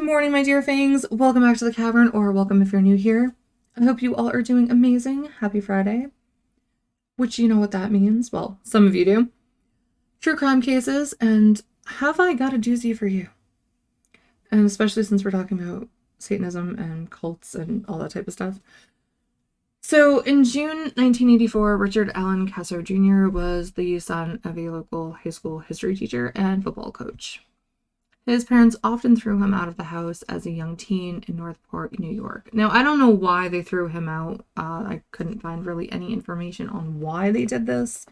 Good morning, my dear fangs. Welcome back to the cavern, or welcome if you're new here. I hope you all are doing amazing. Happy Friday. Which you know what that means. Well, some of you do. True crime cases, and have I got a doozy for you? And especially since we're talking about Satanism and cults and all that type of stuff. So, in June 1984, Richard Allen Kasso Jr. was the son of a local high school history teacher and football coach. His parents often threw him out of the house as a young teen in Northport, New York. Now, I don't know why they threw him out. I couldn't find really any information on why they did this.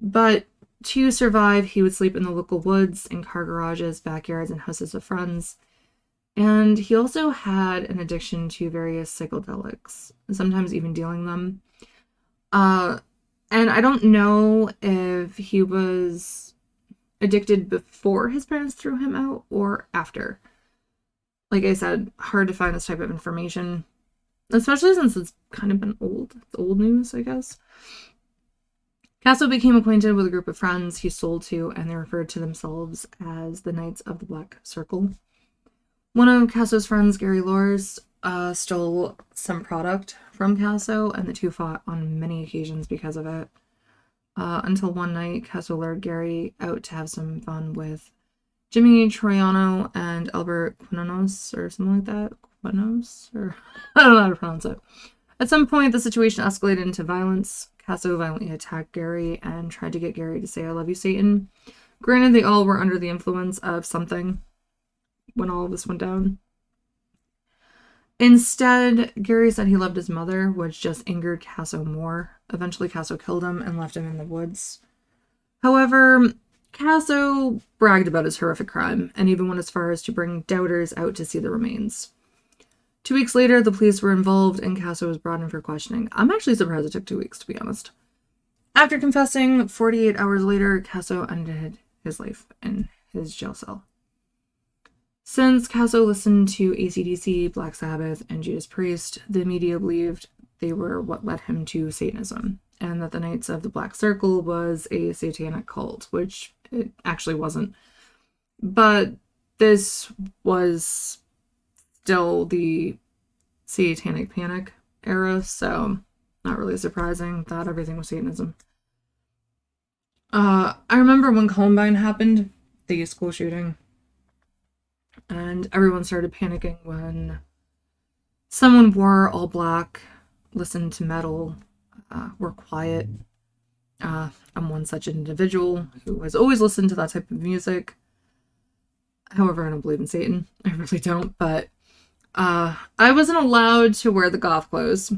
But to survive, he would sleep in the local woods, in car garages, backyards, and houses of friends. And he also had an addiction to various psychedelics, sometimes even dealing them. And I don't know if he was addicted before his parents threw him out or after. Like I said, hard to find this type of information, especially since it's kind of been old. It's old news, I guess. Kasso became acquainted with a group of friends he sold to, and they referred to themselves as the Knights of the Black Circle. One of Kasso's friends, Gary Lors, stole some product from Kasso, and the two fought on many occasions because of it. Until one night, Kasso lured Gary out to have some fun with Jimmy Troiano and Albert Quinones, or something like that. Quinones? Or I don't know how to pronounce it. At some point, the situation escalated into violence. Kasso violently attacked Gary and tried to get Gary to say, "I love you, Satan." Granted, they all were under the influence of something when all of this went down. Instead, Gary said he loved his mother, which just angered Kasso more. Eventually, Kasso killed him and left him in the woods. However, Kasso bragged about his horrific crime, and even went as far as to bring doubters out to see the remains. 2 weeks later, the police were involved, and Kasso was brought in for questioning. I'm actually surprised it took 2 weeks, to be honest. After confessing, 48 hours later, Kasso ended his life in his jail cell. Since Kasso listened to AC/DC, Black Sabbath, and Judas Priest, the media believed they were what led him to Satanism, and that the Knights of the Black Circle was a satanic cult, which it actually wasn't. But this was still the Satanic Panic era, so not really surprising that everything was Satanism. I remember when Columbine happened, the school shooting, and everyone started panicking when someone wore all black, listened to metal, were quiet. I'm one such individual who has always listened to that type of music. However, I don't believe in Satan. I really don't, but I wasn't allowed to wear the goth clothes.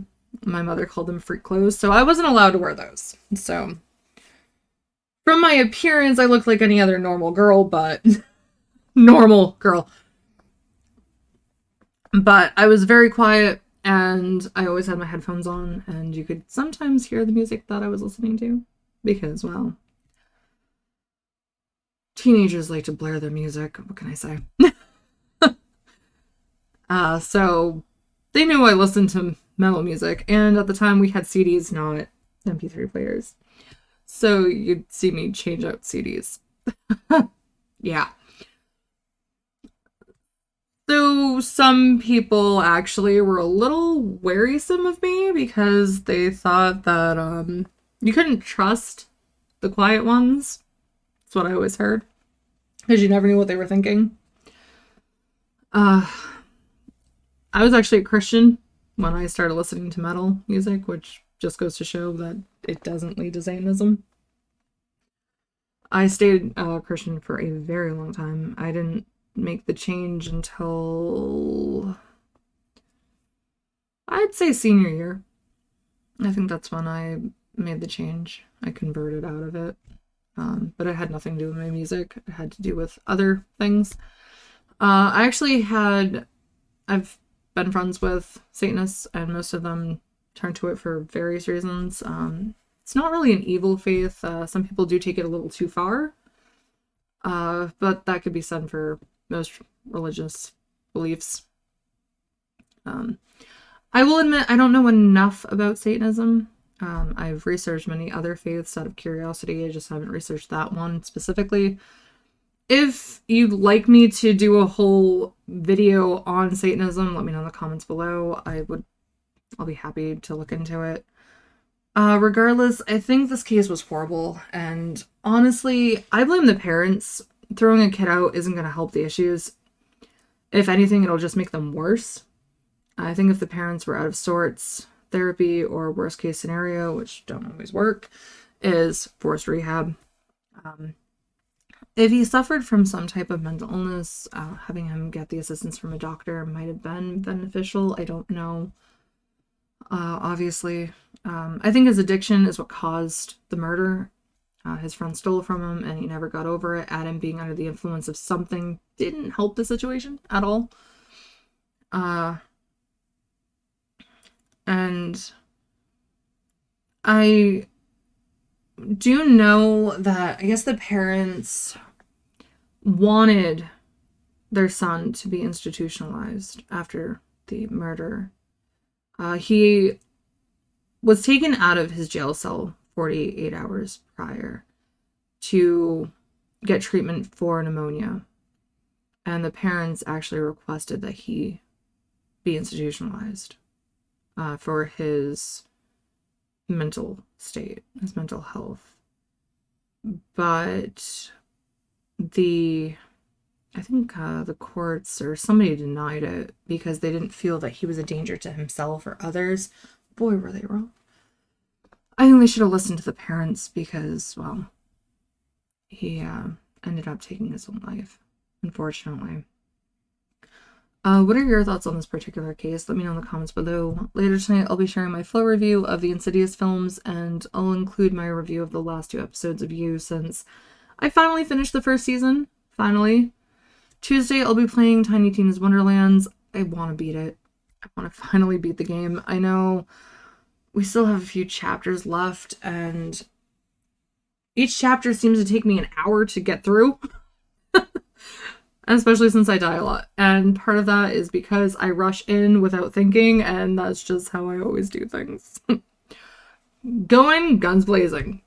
My mother called them freak clothes, so I wasn't allowed to wear those. So, from my appearance, I looked like any other normal girl, but normal girl. But I was very quiet, and I always had my headphones on, and you could sometimes hear the music that I was listening to, because, well, teenagers like to blare their music. What can I say? So they knew I listened to metal music, and at the time we had CDs, not MP3 players. So you'd see me change out CDs. Yeah. So some people actually were a little wearisome of me because they thought that you couldn't trust the quiet ones. That's what I always heard. Because you never knew what they were thinking. I was actually a Christian when I started listening to metal music, which just goes to show that it doesn't lead to Satanism. I stayed Christian for a very long time. I didn't make the change until I'd say senior year. I think that's when I made the change. I converted out of it. But it had nothing to do with my music. It had to do with other things. I've been friends with Satanists, and most of them turn to it for various reasons. It's not really an evil faith. Some people do take it a little too far. But that could be said for most religious beliefs. I will admit I don't know enough about Satanism. I've researched many other faiths out of curiosity. I just haven't researched that one specifically. If you'd like me to do a whole video on Satanism, let me know in the comments below. I'll be happy to look into it. Regardless, I think this case was horrible, and honestly, I blame the parents. Throwing a kid out isn't going to help the issues. If anything, it'll just make them worse. I think if the parents were out of sorts, therapy, or worst case scenario, which don't always work, is forced rehab. If he suffered from some type of mental illness, having him get the assistance from a doctor might have been beneficial. I don't know. Obviously, I think his addiction is what caused the murder. His friend stole from him and he never got over it. Adam being under the influence of something didn't help the situation at all. And I do know that I guess the parents wanted their son to be institutionalized after the murder. He was taken out of his jail cell 48 hours prior to get treatment for pneumonia. And the parents actually requested that he be institutionalized for his mental state, his mental health. But I think the courts or somebody denied it because they didn't feel that he was a danger to himself or others. Boy, were they wrong. I think they should have listened to the parents because, well, he ended up taking his own life, unfortunately. What are your thoughts on this particular case? Let me know in the comments below. Later tonight, I'll be sharing my full review of the Insidious films, and I'll include my review of the last 2 episodes of You, since I finally finished the first season. Finally. Tuesday, I'll be playing Tiny Tina's Wonderlands. I want to beat it. I want to finally beat the game. I know we still have a few chapters left, and each chapter seems to take me an hour to get through. Especially since I die a lot. And part of that is because I rush in without thinking, and that's just how I always do things. Going guns blazing.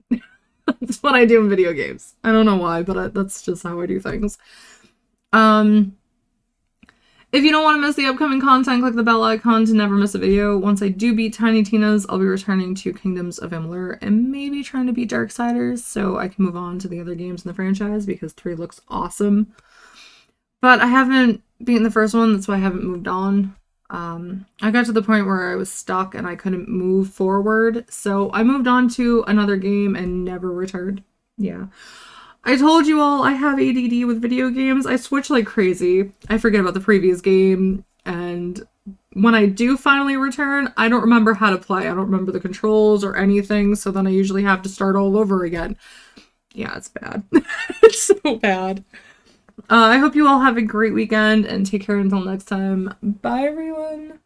That's what I do in video games. I don't know why, but that's just how I do things. If you don't want to miss the upcoming content, click the bell icon to never miss a video. Once I do beat Tiny Tina's, I'll be returning to Kingdoms of Amalur and maybe trying to beat Darksiders so I can move on to the other games in the franchise because 3 looks awesome. But I haven't beaten the first one, that's why I haven't moved on. I got to the point where I was stuck and I couldn't move forward, so I moved on to another game and never returned. Yeah. I told you all I have ADD with video games. I switch like crazy. I forget about the previous game, and when I do finally return, I don't remember how to play. I don't remember the controls or anything, so then I usually have to start all over again. Yeah, it's bad. It's so bad. I hope you all have a great weekend and take care until next time. Bye, everyone.